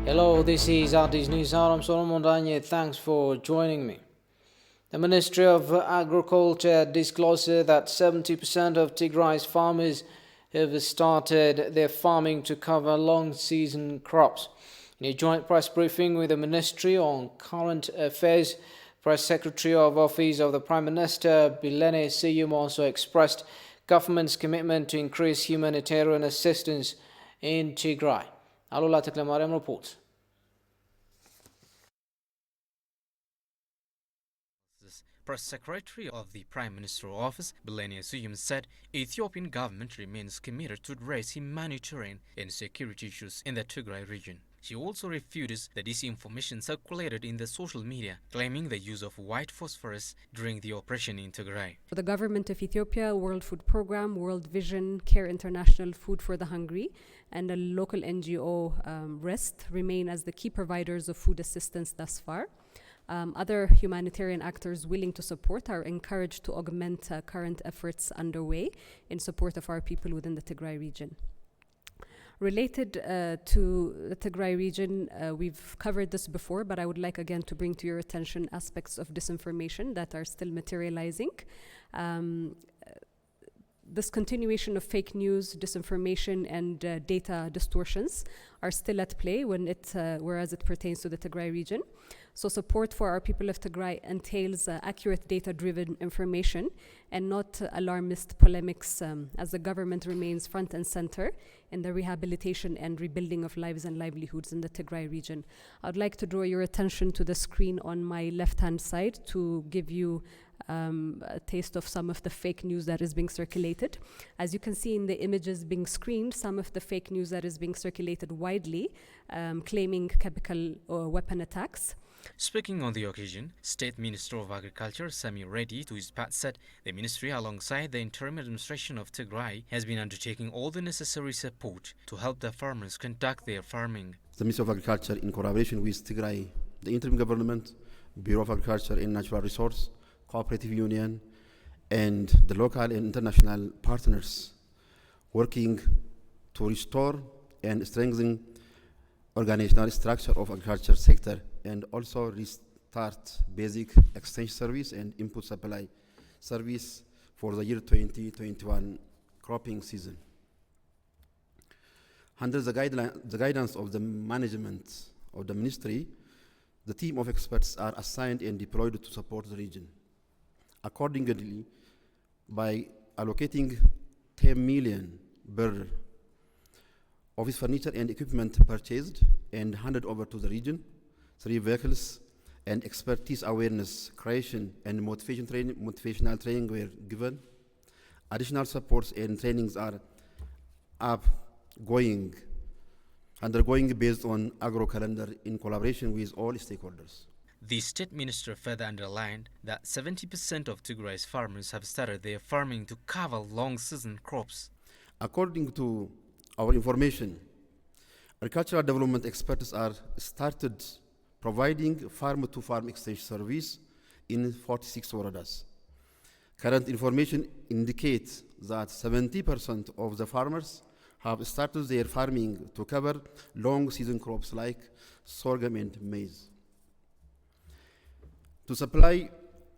Hello, this is Addis News. I'm Solomon Danye. Thanks for joining me. The Ministry of Agriculture disclosed that 70% of Tigray's farmers have started their farming to cover long season crops. In a joint press briefing with the Ministry on Current Affairs, Press Secretary of Office of the Prime Minister Bilene Seyum also expressed government's commitment to increase humanitarian assistance in Tigray. Alula Teklemariam reports. Press Secretary of the Prime Minister's Office, Bilene Seyum, said Ethiopian government remains committed to address humanitarian and security issues in the Tigray region. She also refutes the disinformation circulated in the social media, claiming the use of white phosphorus during the operation in Tigray. The government of Ethiopia, World Food Programme, World Vision, Care International, Food for the Hungry, and a local NGO, REST, remain as the key providers of food assistance thus far. Other humanitarian actors willing to support are encouraged to augment current efforts underway in support of our people within the Tigray region. Related to the Tigray region, we've covered this before, but I would like again to bring to your attention aspects of disinformation that are still materializing. This continuation of fake news, disinformation, and data distortions are still at play whereas it pertains to the Tigray region. So support for our people of Tigray entails accurate data-driven information and not alarmist polemics, as the government remains front and center in the rehabilitation and rebuilding of lives and livelihoods in the Tigray region. I'd like to draw your attention to the screen on my left-hand side to give you a taste of some of the fake news that is being circulated. As you can see in the images being screened, some of the fake news that is being circulated widely, claiming chemical or weapon attacks. Speaking on the occasion, State Minister of Agriculture Sami Reddy to his part said the ministry alongside the interim administration of Tigray has been undertaking all the necessary support to help the farmers conduct their farming. The Ministry of Agriculture, in collaboration with Tigray, the interim government, Bureau of Agriculture and Natural Resource, Cooperative Union, and the local and international partners, working to restore and strengthen organizational structure of agriculture sector and also restart basic exchange service and input supply service for the year 2021 cropping season. Under the guidance of the management of the ministry, the team of experts are assigned and deployed to support the region. Accordingly, by allocating 10 million per office furniture and equipment purchased and handed over to the region, 3 vehicles and expertise awareness creation and motivational training were given. Additional supports and trainings are undergoing based on agro calendar in collaboration with all stakeholders. The state minister further underlined that 70% of Tigray's farmers have started their farming to cover long season crops. According to our information, agricultural development experts are started providing farm-to-farm exchange service in 46 waradas. Current information indicates that 70% of the farmers have started their farming to cover long season crops like sorghum and maize. To supply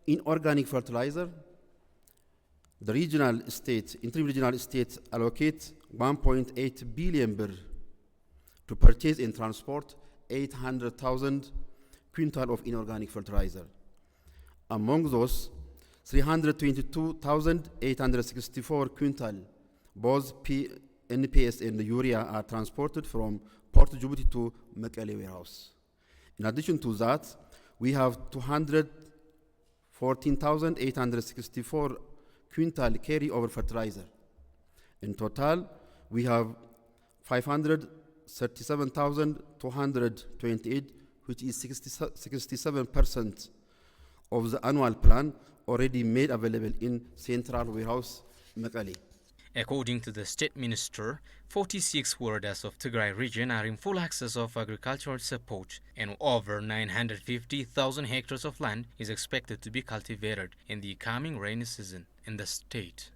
inorganic fertilizer, the interim regional state allocate 1.8 billion to purchase and transport 800,000 quintal of inorganic fertilizer. Among those, 322,864 quintal, both NPS and urea, are transported from Port Djibouti to Mekelle warehouse. In addition to that, we have 214,864 quintal carry-over fertilizer. In total, we have 537,228, which is 67% of the annual plan already made available in Central Warehouse, Mekelle. According to the state minister, 46 waradas of Tigray region are in full access of agricultural support, and over 950,000 hectares of land is expected to be cultivated in the coming rainy season in the state.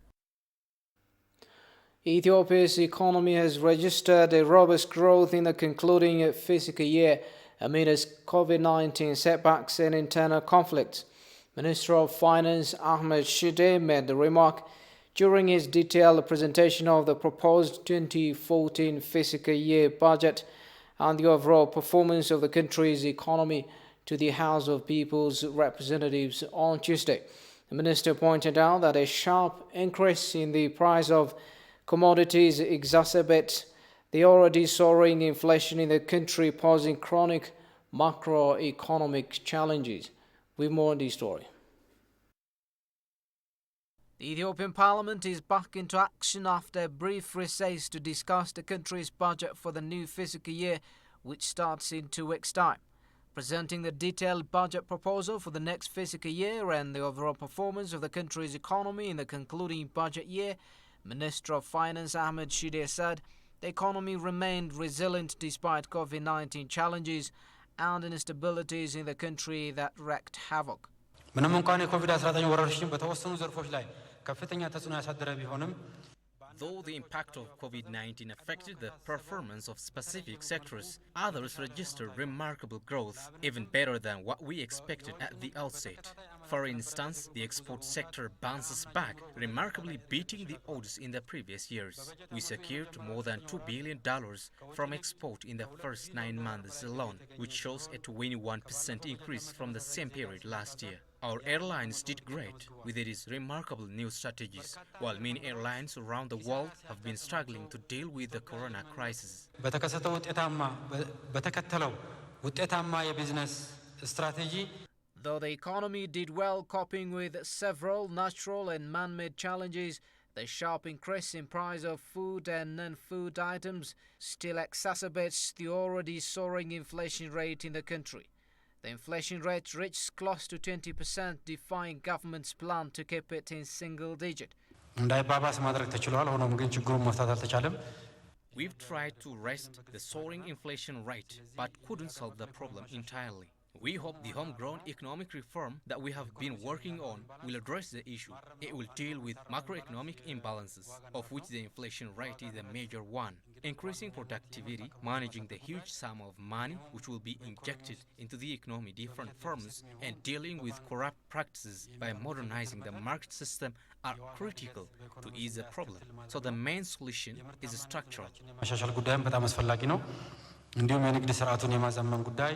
Ethiopia's economy has registered a robust growth in the concluding fiscal year amid COVID-19 setbacks and internal conflicts. Minister of Finance Ahmed Shide made the remark during his detailed presentation of the proposed 2014 fiscal year budget and the overall performance of the country's economy to the House of People's Representatives on Tuesday. The minister pointed out that a sharp increase in the price of commodities exacerbates the already soaring inflation in the country, posing chronic macroeconomic challenges. With more on this story. The Ethiopian Parliament is back into action after a brief recess to discuss the country's budget for the new fiscal year, which starts in 2 weeks' time. Presenting the detailed budget proposal for the next fiscal year and the overall performance of the country's economy in the concluding budget year, Minister of Finance Ahmed Shide said the economy remained resilient despite COVID-19 challenges and instabilities in the country that wreaked havoc. ምንም እንኳን የኮቪድ-19 ወረርሽኝ በተወሰኑ ዘርፎች ላይ ከፍተኛ ተጽዕኖ ያሳደረ ቢሆንም Though the impact of COVID-19 affected the performance of specific sectors, others registered remarkable growth, even better than what we expected at the outset. For instance, the export sector bounces back, remarkably beating the odds in the previous years. We secured more than $2 billion from export in the first 9 months alone, which shows a 21% increase from the same period last year. Our airlines did great with its remarkable new strategies, while many airlines around the world have been struggling to deal with the corona crisis. በተከተለው ውጤታማ የቢዝነስ ስትራቴጂ Though the economy did well coping with several natural and man-made challenges, the sharp increase in price of food and non-food items still exacerbates the already soaring inflation rate in the country. The inflation rate reached close to 20%, defying government's plan to keep it in single digit. እንዳይባባስ ማድረግ ተችሏል። ሆኖም ግን ችግሩን መፍታት አልተቻለም። We've tried to arrest the soaring inflation rate, but couldn't solve the problem entirely. We hope the homegrown economic reform that we have been working on will address the issue. It will deal with macroeconomic imbalances, of which the inflation rate is a major one, increasing productivity, managing the huge sum of money which will be injected into the economy different forms, and dealing with corrupt practices by modernizing the market system are critical to ease the problem. So the main solution is structural. ማሻሻል ጉዳይም በጣም አስፈላጊ ነው። እንዲሁም የንግድ ስርዓቱን የማዘመን ጉዳይ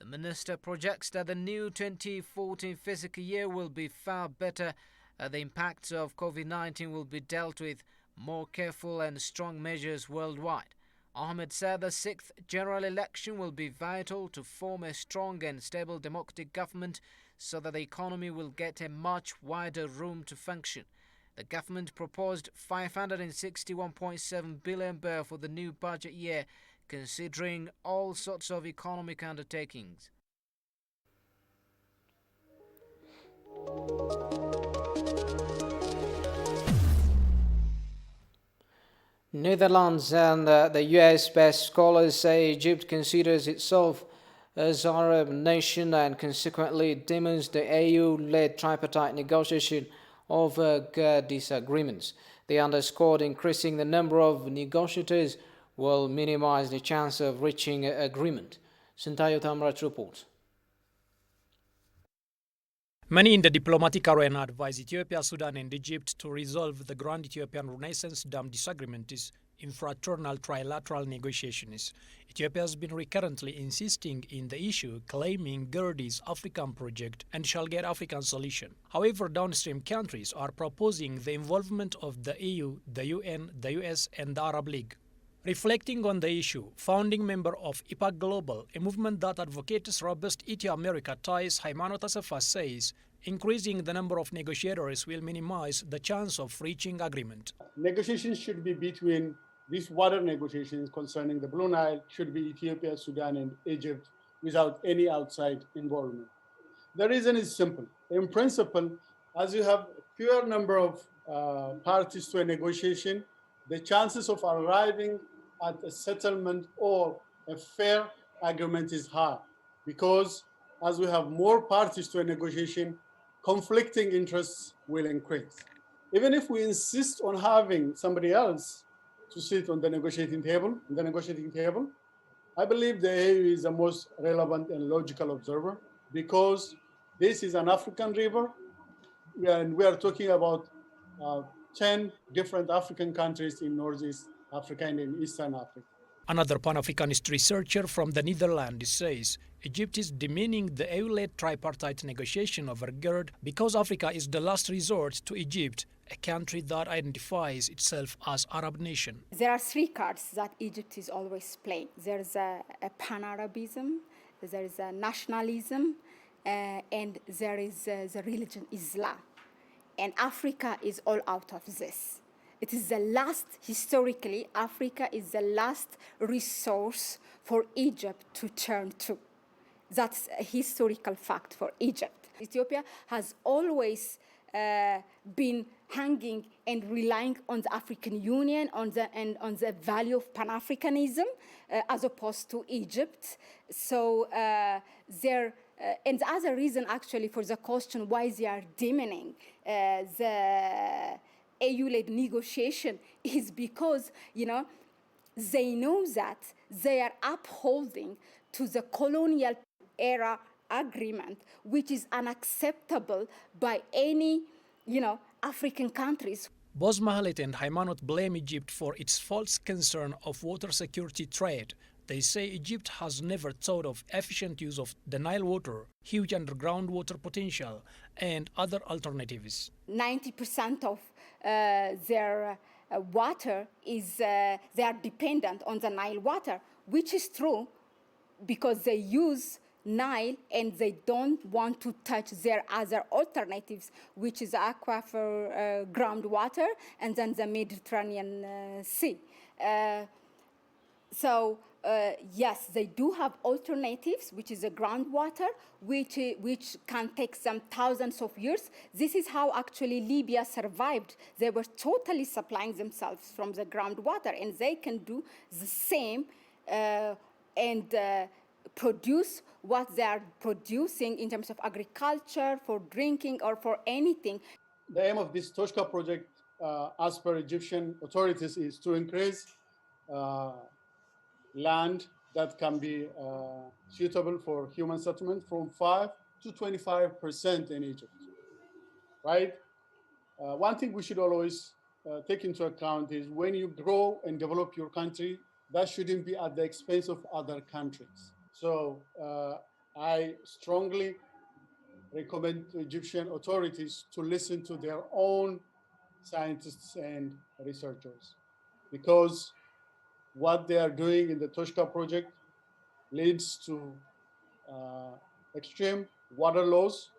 The minister projects that the new 2014 fiscal year will be far better. The impacts of COVID-19 will be dealt with more careful and strong measures worldwide. Ahmed said the 6th general election will be vital to form a strong and stable democratic government so that the economy will get a much wider room to function. The government proposed 561.7 billion birr for the new budget year, considering all sorts of economic undertakings. Netherlands and the US-based scholars say Egypt considers itself as Arab nation and consequently demands the AU-led tripartite negotiation of disagreements. They underscored increasing the number of negotiators will minimize the chance of reaching agreement. Sintayo Tamrat reports. Many in the diplomatic arena advise Ethiopia, Sudan and Egypt to resolve the Grand Ethiopian Renaissance Dam disagreements in fraternal trilateral negotiations. Ethiopia has been recurrently insisting in the issue, claiming Gerdy's African project and shall get African solution. However, downstream countries are proposing the involvement of the EU, the UN, the US and the Arab League. Reflecting on the issue, founding member of IPAC Global, a movement that advocates robust Ethio-America ties, Haimanot Asafa says, increasing the number of negotiators will minimize the chance of reaching agreement. Negotiations should be between these water negotiations concerning the Blue Nile should be Ethiopia, Sudan, and Egypt without any outside involvement. The reason is simple. In principle, as you have fewer number of parties to a negotiation, the chances of arriving at a settlement or a fair agreement is high because as we have more parties to a negotiation, conflicting interests will increase. Even if we insist on having somebody else to sit on the negotiating table, I believe the AU is the most relevant and logical observer because this is an African river, and we are talking about 10 different African countries in Northeast Africa and in Eastern Africa. Another Pan-Africanist researcher from the Netherlands says Egypt is demeaning the EU-led tripartite negotiation over GERD because Africa is the last resort to Egypt, a country that identifies itself as Arab nation. There are three cards that Egypt is always playing. There's a pan-Arabism, there is a nationalism, and there is the religion Islam. And Africa is all out of this. It is the last, historically, Africa is the last resource for Egypt to turn to. That's a historical fact for Egypt. Ethiopia has always been hanging and relying on the African Union, on the value of Pan-Africanism, as opposed to Egypt. So and the other reason, actually, for the question why they are demeaning the AU-led negotiation is because, they know that they are upholding to the colonial era agreement, which is unacceptable by any, African countries. Both Mahalet and Haymanot blame Egypt for its false concern of water security trade. They say Egypt has never thought of efficient use of the Nile water, huge underground water potential, and other alternatives. 90% of their water is, they are dependent on the Nile water, which is true because they use Nile and they don't want to touch their other alternatives, which is aquifer groundwater and then the Mediterranean Sea. Yes, they do have alternatives, which is the groundwater, which can take them thousands of years. This is how actually Libya survived. They were totally supplying themselves from the groundwater, and they can do the same and produce what they are producing in terms of agriculture, for drinking, or for anything. The aim of this Toshka project, as per Egyptian authorities, is to increase land that can be suitable for human settlement from 5 to 25% in Egypt, right? One thing we should always take into account is when you grow and develop your country, that shouldn't be at the expense of other countries. So I strongly recommend to Egyptian authorities to listen to their own scientists and researchers, because what they are doing in the Toshka project leads to extreme water loss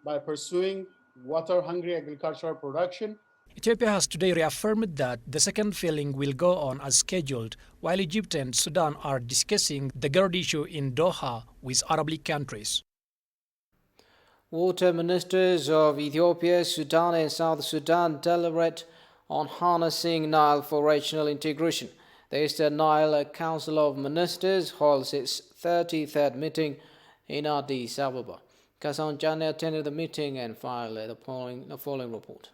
by pursuing water-hungry agricultural production. Ethiopia has today reaffirmed that the second filling will go on as scheduled, while Egypt and Sudan are discussing the GERD issue in Doha with Arab League countries. Water ministers of Ethiopia, Sudan and South Sudan deliberate on harnessing Nile for regional integration. The Eastern Nile Council of Ministers holds its 33rd meeting in Addis Ababa. Kasan Jane attended the meeting and filed the following report.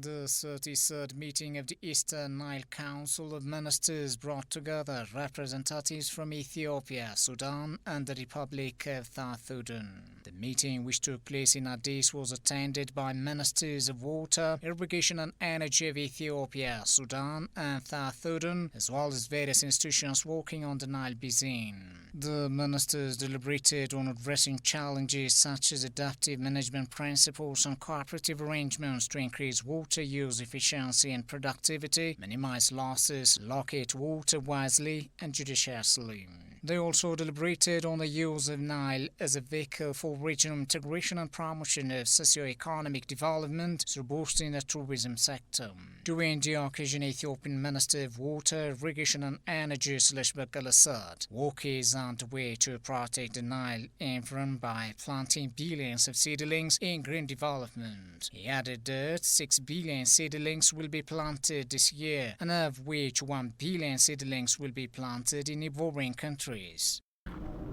The 33rd meeting of the Eastern Nile Council of Ministers brought together representatives from Ethiopia, Sudan and the Republic of South Sudan. The meeting, which took place in Addis, was attended by Ministers of Water, Irrigation and Energy of Ethiopia, Sudan and South Sudan, as well as various institutions working on the Nile Basin. The ministers deliberated on addressing challenges such as adaptive management principles and cooperative arrangements to increase water use efficiency and productivity, minimize losses, allocate water wisely and judiciously. They also deliberated on the use of Nile as a vehicle for regional integration and promotion of socio-economic development through boosting the tourism sector. During the occasion, Ethiopian Minister of Water, Irrigation and Energy Bekele said, work is underway to protect the Nile environment by planting billions of seedlings in green development. He added that 6 billion seedlings will be planted this year, and of which 1 billion seedlings will be planted in neighboring countries.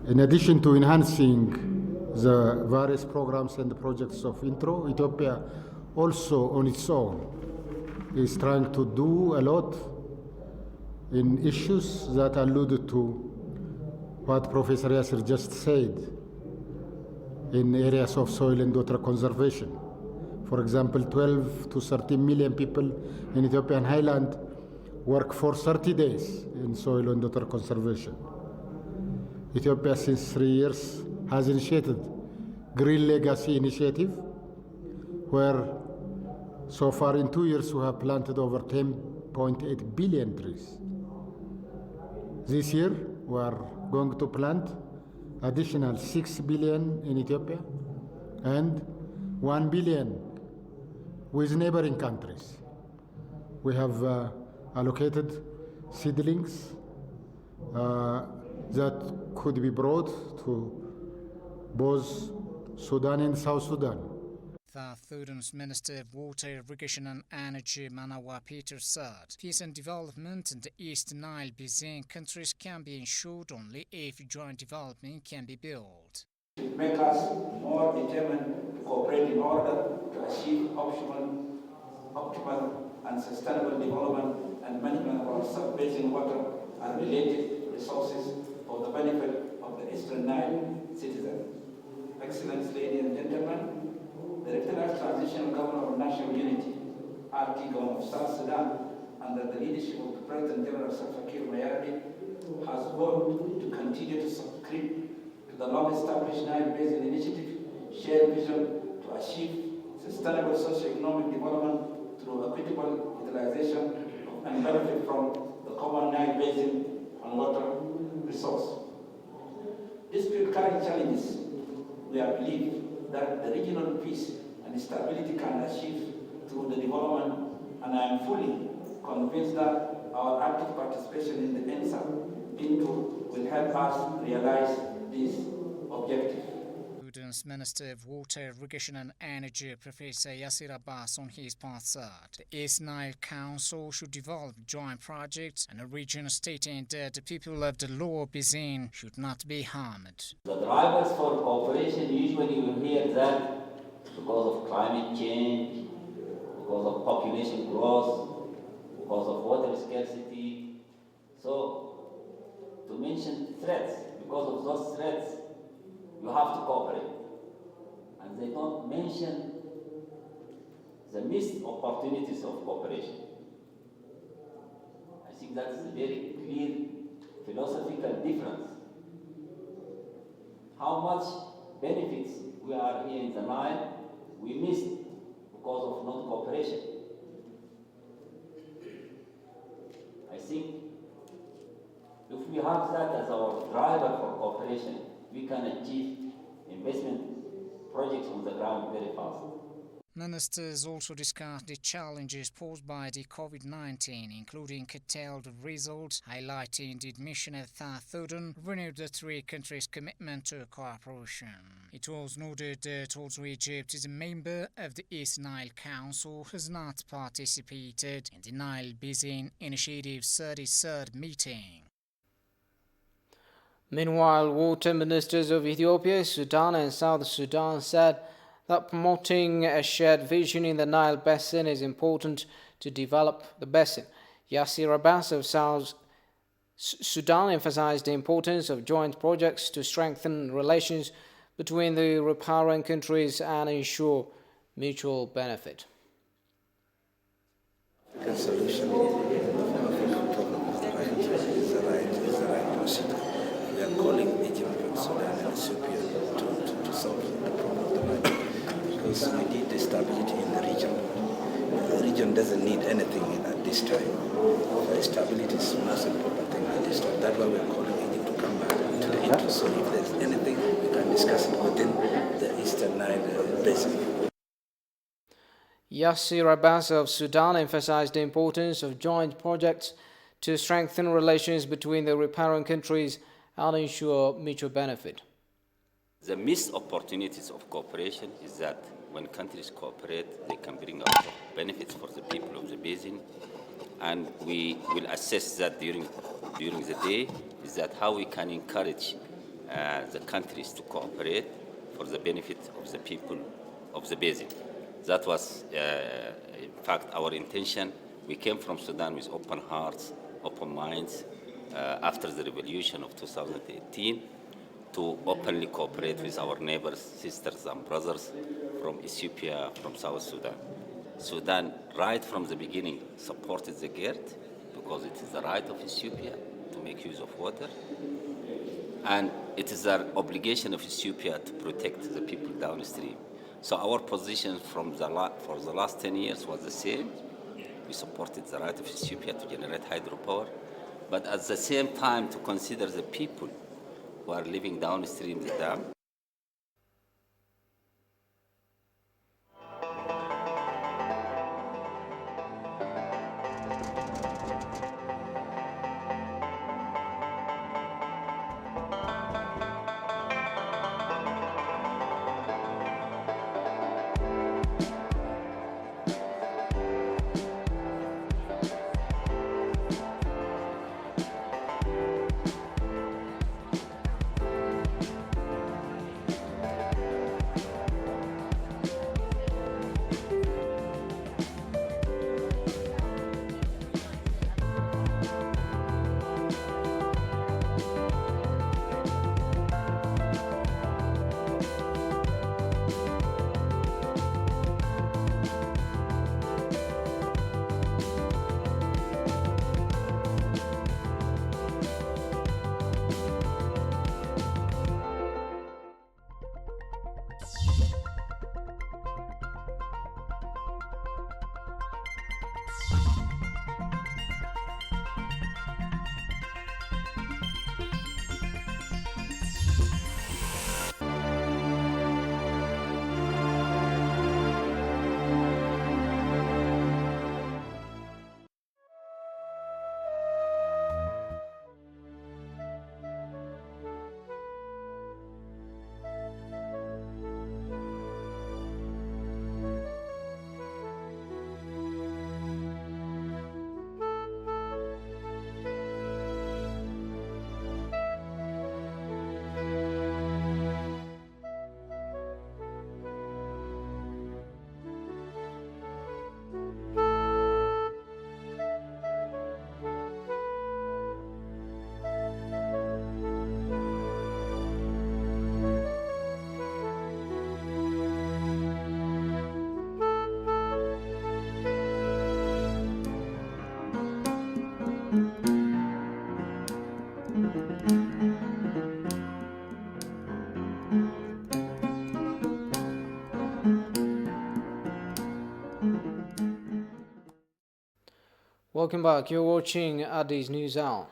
In addition to enhancing the various programs and projects of intro. Ethiopia also on its own is trying to do a lot in issues that alluded to what Professor Yasser just said in areas of soil and water conservation. For example, 12 to 13 million people in Ethiopian highland work for 30 days in soil and water conservation. Ethiopia, since 3 years, has initiated Green Legacy Initiative, where so far in 2 years we have planted over 10.8 billion trees. This year we are going to plant additional 6 billion in Ethiopia and 1 billion with neighboring countries. We have allocated seedlings that could be brought to both Sudan and South Sudan. Sudan's Minister of Water, Irrigation and Energy, Manawa Peter, said peace and development in the East Nile Basin countries can be ensured only if joint development can be built. It makes us more determined to cooperate in order to achieve optimal and sustainable development and management of our sub-basin water and related resources for the benefit of the Eastern Nile citizens. Excellencies, ladies and gentlemen, the recognized transitional government of national unity, RT government of South Sudan, under the leadership of the President General Salva Kiir Mayardit, has vowed to continue to subscribe to the long-established Nile Basin Initiative shared vision to achieve sustainable socio-economic development through equitable utilization and benefit from the common Nile Basin and water resource. Despite current challenges, we believe that the regional peace and stability can achieve through the development, and I am fully convinced that our active participation in the NSAP into will help us realize this objective. Sudan's Minister of Water, Irrigation and Energy, Professor Yasser Abbas, on his part said the East Nile Council should develop joint projects and a region stating that the people of the lower basin should not be harmed. The drivers for cooperation, usually you hear that because of climate change, because of population growth, because of water scarcity. So, to mention threats, because of those threats, you have to cooperate. And they don't mention the missed opportunities of cooperation. I think that is a very clear philosophical difference. How much benefits we are here in the Nile, we missed because of non-cooperation. I think if we have that as our driver for cooperation, we can achieve investment projects on the ground very fast. Ministers also discussed the challenges posed by the COVID-19, including curtailed results, highlighting the admission of South Sudan renewed the three countries' commitment to cooperation. It was noted that also Egypt is a member of the East Nile Council, has not participated in the Nile Basin Initiative's 33rd meeting. Meanwhile, water ministers of Ethiopia, Sudan and South Sudan said that promoting a shared vision in the Nile Basin is important to develop the basin. Yasser Abbas of South Sudan emphasized the importance of joint projects to strengthen relations between the riparian countries and ensure mutual benefit. The solution of the problem is the right procedure. We are calling Egypt and Sudan and Ethiopia to solve the problem of the Nile, because we need the stability in the region. The region doesn't need anything at this time. The stability is the most important thing at this time. That's why we are calling Egypt to come back to the interest. So if there's anything, we can discuss it within the Eastern Nile Basin. Yasser Abbas of Sudan emphasized the importance of joint projects to strengthen relations between the riparian countries and ensure mutual benefit. The missed opportunities of cooperation is that when countries cooperate, they can bring out benefits for the people of the basin, and we will assess that during the day, is that how we can encourage the countries to cooperate for the benefit of the people of the basin. That was, in fact, our intention. We came from Sudan with open hearts, open minds, after the revolution of 2018, to openly cooperate with our neighbors, sisters, and brothers from Ethiopia, from South Sudan. Sudan, right from the beginning, supported the GERD because it is the right of Ethiopia to make use of water. And it is an obligation of Ethiopia to protect the people downstream. So our position for the last 10 years was the same. We supported the right of Ethiopia to generate hydropower, but at the same time to consider the people who are living downstream the dam. Welcome back. You're watching Addis News Hour.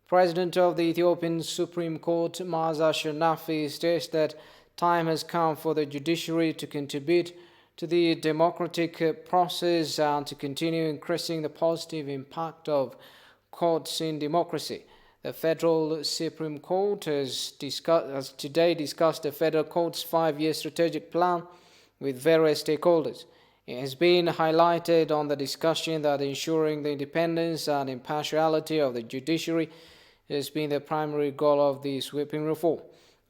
President of the Ethiopian Supreme Court, Maza Shanafi, states that time has come for the judiciary to contribute to the democratic process and to continue increasing the positive impact of courts in democracy. The Federal Supreme Court has today discussed the Federal Court's 5-year strategic plan with various stakeholders. It has been highlighted on the discussion that ensuring the independence and impartiality of the judiciary has been the primary goal of the sweeping reform.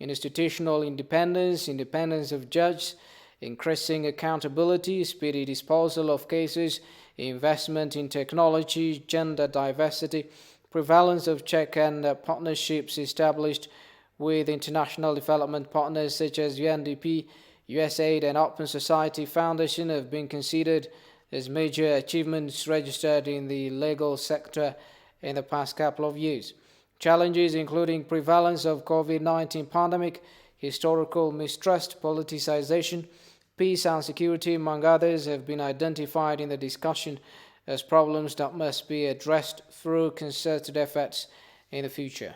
Institutional independence, independence of judges, increasing accountability, speedy disposal of cases, investment in technology, gender diversity, prevalence of check and partnerships established with international development partners such as UNDP, USAID and Open Society Foundation have been considered as major achievements registered in the legal sector in the past couple of years. Challenges including prevalence of COVID-19 pandemic, historical mistrust, politicization, peace and security, among others, have been identified in the discussion as problems that must be addressed through concerted efforts in the future.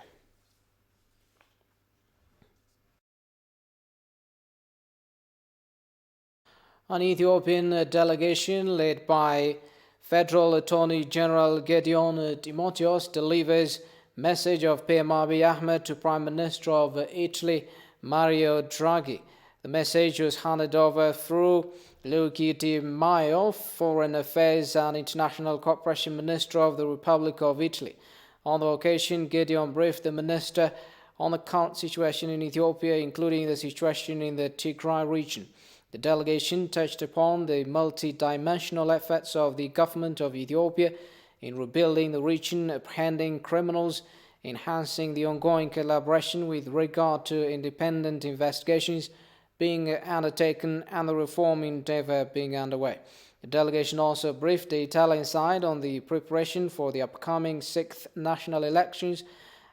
An Ethiopian delegation led by Federal Attorney General Gideon Timotheos delivers message of PM Abiy Ahmed to Prime Minister of Italy, Mario Draghi. The message was handed over through Luigi Di Maio, Foreign Affairs and International Cooperation Minister of the Republic of Italy. On the occasion, Gideon briefed the minister on the current situation in Ethiopia, including the situation in the Tigray region. The delegation touched upon the multi-dimensional efforts of the government of Ethiopia in rebuilding the region, apprehending criminals, enhancing the ongoing collaboration with regard to independent investigations being undertaken and the reform endeavor being underway. The delegation also briefed the Italian side on the preparation for the upcoming 6th national elections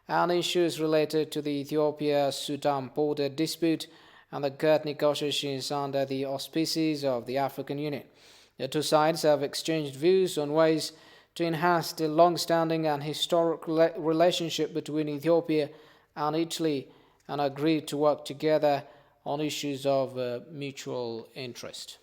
and issues related to the Ethiopia-Sudan border dispute and the GERD negotiations under the auspices of the African Union. The two sides have exchanged views on ways to enhance the long-standing and historic relationship between Ethiopia and Italy and agreed to work together on issues of mutual interest.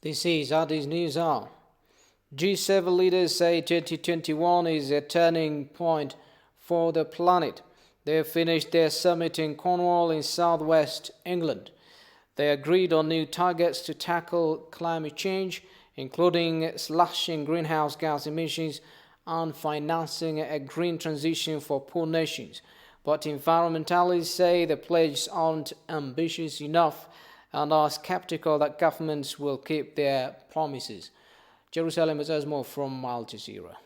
This is Addis News Hour. G7 leaders say 2021 is a turning point for the planet. They finished their summit in Cornwall in southwest England. They agreed on new targets to tackle climate change, including slashing greenhouse gas emissions and financing a green transition for poor nations. But environmentalists say the pledges aren't ambitious enough and are skeptical that governments will keep their promises. Jerusalem has more from Al Jazeera.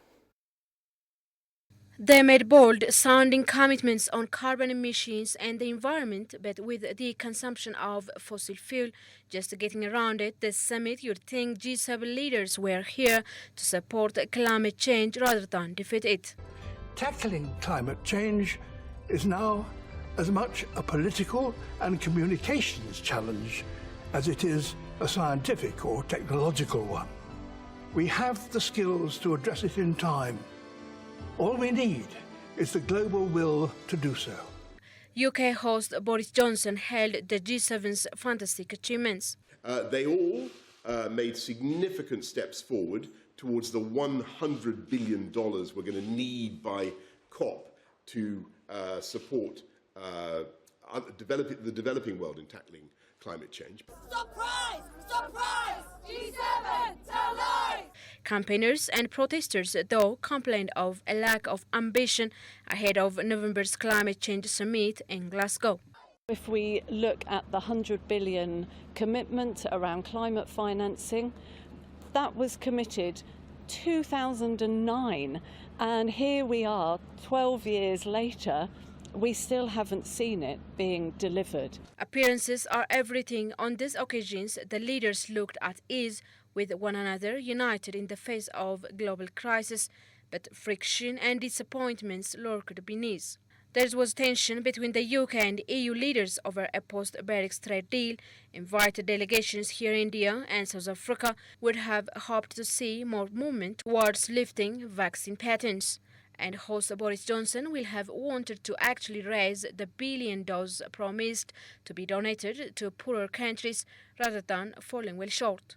They made bold-sounding commitments on carbon emissions and the environment, but with the consumption of fossil fuel just getting around it, the summit, you'd think G7 leaders were here to support climate change rather than defeat it. Tackling climate change is now as much a political and communications challenge as it is a scientific or technological one. We have the skills to address it in time. All we need is the global will to do so. UK host Boris Johnson hailed the G7's fantastic achievements. They all made significant steps forward towards the $100 billion we're going to need by COP to support the developing world in tackling climate change. Surprise! Surprise! G7, tell lies! Campaigners and protesters, though, complained of a lack of ambition ahead of November's climate change summit in Glasgow. If we look at the 100 billion commitment around climate financing, that was committed 2009, and here we are 12 years later, we still haven't seen it being delivered. Appearances are everything. On these occasions, the leaders looked at ease with one another, united in the face of global crisis, but friction and disappointments lurked beneath. There was tension between the UK and EU leaders over a post-Brexit trade deal. Invited delegations here in India and South Africa would have hoped to see more movement towards lifting vaccine patents. And host Boris Johnson will have wanted to actually raise the billion doses promised to be donated to poorer countries rather than falling well short.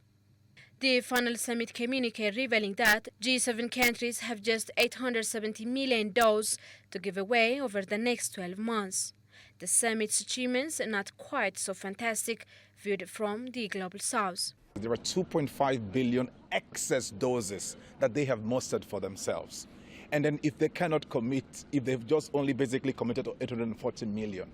The final summit communique revealing that G7 countries have just 870 million doses to give away over the next 12 months. The summit's achievements are not quite so fantastic, viewed from the global south. There are 2.5 billion excess doses that they have mustered for themselves. And then if they cannot commit, if they've just only basically committed to 840 million,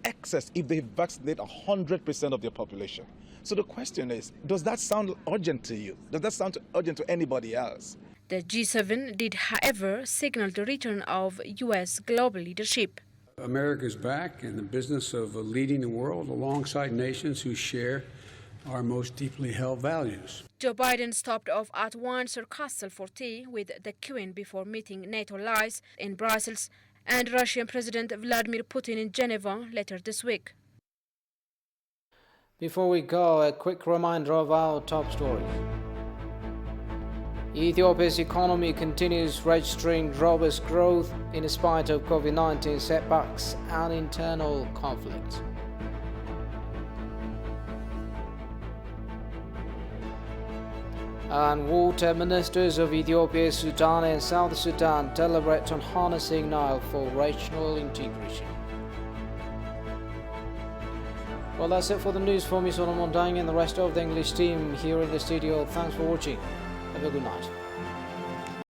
excess if they vaccinate 100% of their population. So the question is, does that sound urgent to you? Does that sound urgent to anybody else? The G7 did, however, signal the return of U.S. global leadership. America is back in the business of leading the world alongside nations who share our most deeply held values. Joe Biden stopped off at Windsor Castle for tea with the Queen before meeting NATO allies in Brussels and Russian President Vladimir Putin in Geneva later this week. Before we go, a quick reminder of our top stories. Ethiopia's economy continues registering robust growth in spite of COVID-19 setbacks and internal conflicts. And water ministers of Ethiopia, Sudan and South Sudan deliberate on harnessing Nile for regional integration. Well, that's it for the news for me, Solomon Dang, and the rest of the English team here in the studio. Thanks for watching. Have a good night.